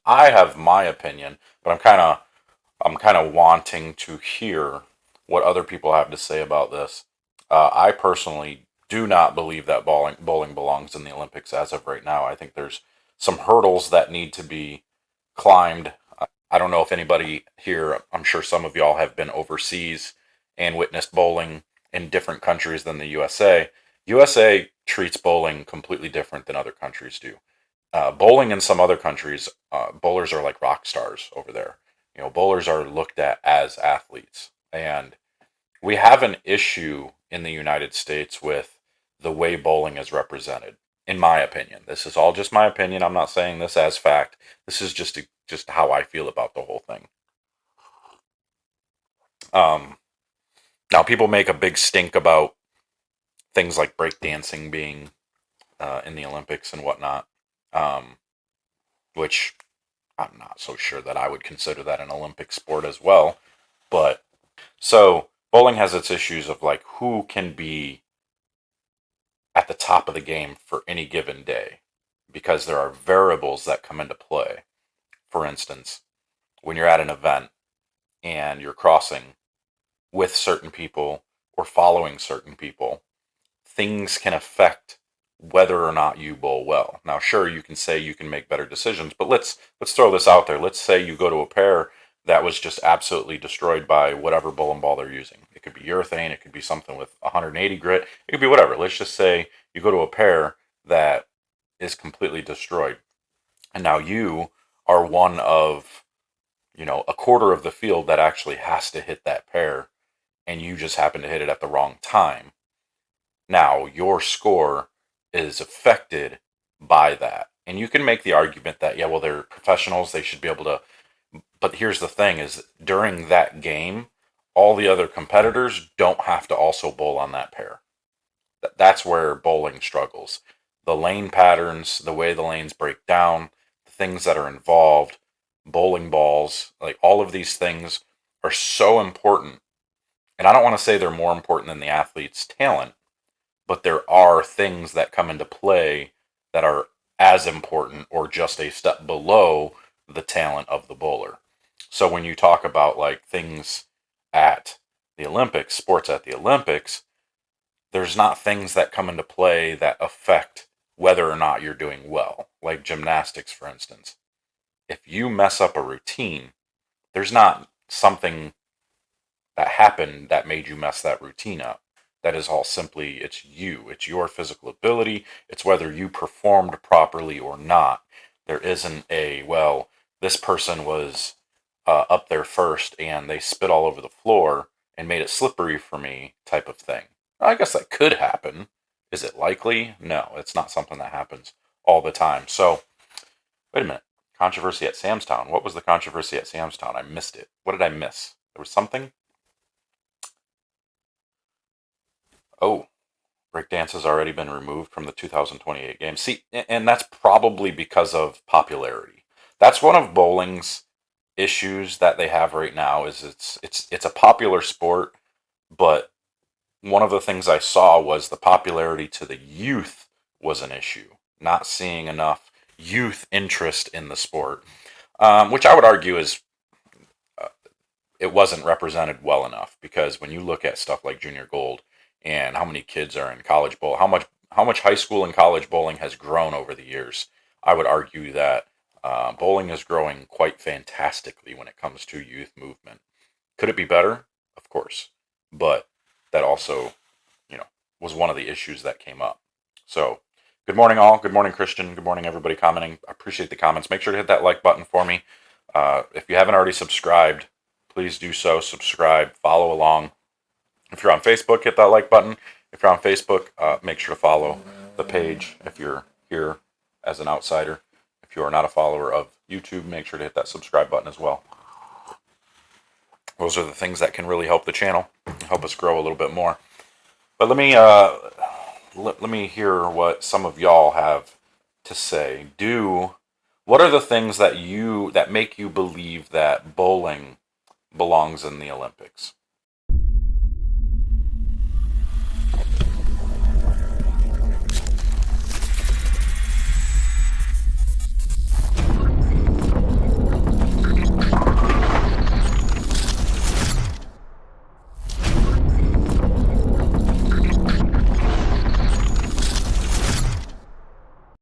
I have my opinion, but I'm kind of wanting to hear what other people have to say about this. I personally do not believe that bowling belongs in the Olympics as of right now. I think there's some hurdles that need to be climbed. I don't know if anybody here, I'm sure some of y'all have been overseas and witnessed bowling in different countries than the USA. USA treats bowling completely different than other countries do. Bowling in some other countries, bowlers are like rock stars over there. Bowlers are looked at as athletes, and we have an issue in the United States with the way bowling is represented. In my opinion, this is all just my opinion. I'm not saying this as fact. This is just how I feel about the whole thing. Um, Now, people make a big stink about things like breakdancing being in the Olympics and whatnot, um, which I'm not so sure that I would consider that an Olympic sport as well. But so bowling has its issues of like who can be at the top of the game for any given day because there are variables that come into play. For instance, when you're at an event and you're crossing with certain people or following certain people, things can affect whether or not you bowl well. Now, sure, you can say you can make better decisions, but let's throw this out there. Let's say you go to a pair that was just absolutely destroyed by whatever bowling ball they're using. It could be urethane, it could be something with 180 grit, it could be whatever. Let's just say you go to a pair that is completely destroyed, and now you are one of a quarter of the field that actually has to hit that pair, and you just happen to hit it at the wrong time. Now, your score is affected by that. And you can make the argument that, yeah, well, they're professionals. They should be able to. But here's the thing is during that game, all the other competitors don't have to also bowl on that pair. That's where bowling struggles. The lane patterns, the way the lanes break down, the things that are involved, bowling balls, like all of these things are so important. And I don't want to say they're more important than the athlete's talent, but there are things that come into play that are as important or just a step below the talent of the bowler. So when you talk about like things at the Olympics, sports at the Olympics, there's not things that come into play that affect whether or not you're doing well, like gymnastics, for instance. If you mess up a routine, there's not something that happened that made you mess that routine up. That is all simply, it's you. It's your physical ability. It's whether you performed properly or not. There isn't well, this person was up there first and they spit all over the floor and made it slippery for me type of thing. I guess that could happen. Is it likely? No, it's not something that happens all the time. So, wait a minute. Controversy at Sam's Town. What was the controversy at Sam's Town? I missed it. What did I miss? There was something? Oh, breakdance has already been removed from the 2028 games. See, and that's probably because of popularity. That's one of bowling's issues that they have right now is it's a popular sport, but one of the things I saw was the popularity to the youth was an issue. Not seeing enough youth interest in the sport, which I would argue is uh, it wasn't represented well enough because when you look at stuff like junior gold and how many kids are in college bowl, how much high school and college bowling has grown over the years, I would argue that bowling is growing quite fantastically when it comes to youth movement. Could it be better? Of course, but that also, you know, was one of the issues that came up. So, good morning, all. Good morning, Christian. Good morning, everybody commenting. I appreciate the comments. Make sure to hit that like button for me. If you haven't already subscribed, please do so. Subscribe, follow along. If you're on Facebook, hit that like button. If you're on Facebook, make sure to follow the page if you're here as an outsider. If you are not a follower of YouTube, make sure to hit that subscribe button as well. Those are the things that can really help the channel, help us grow a little bit more. But let me hear what some of y'all have to say. What are the things that make you believe that bowling belongs in the Olympics?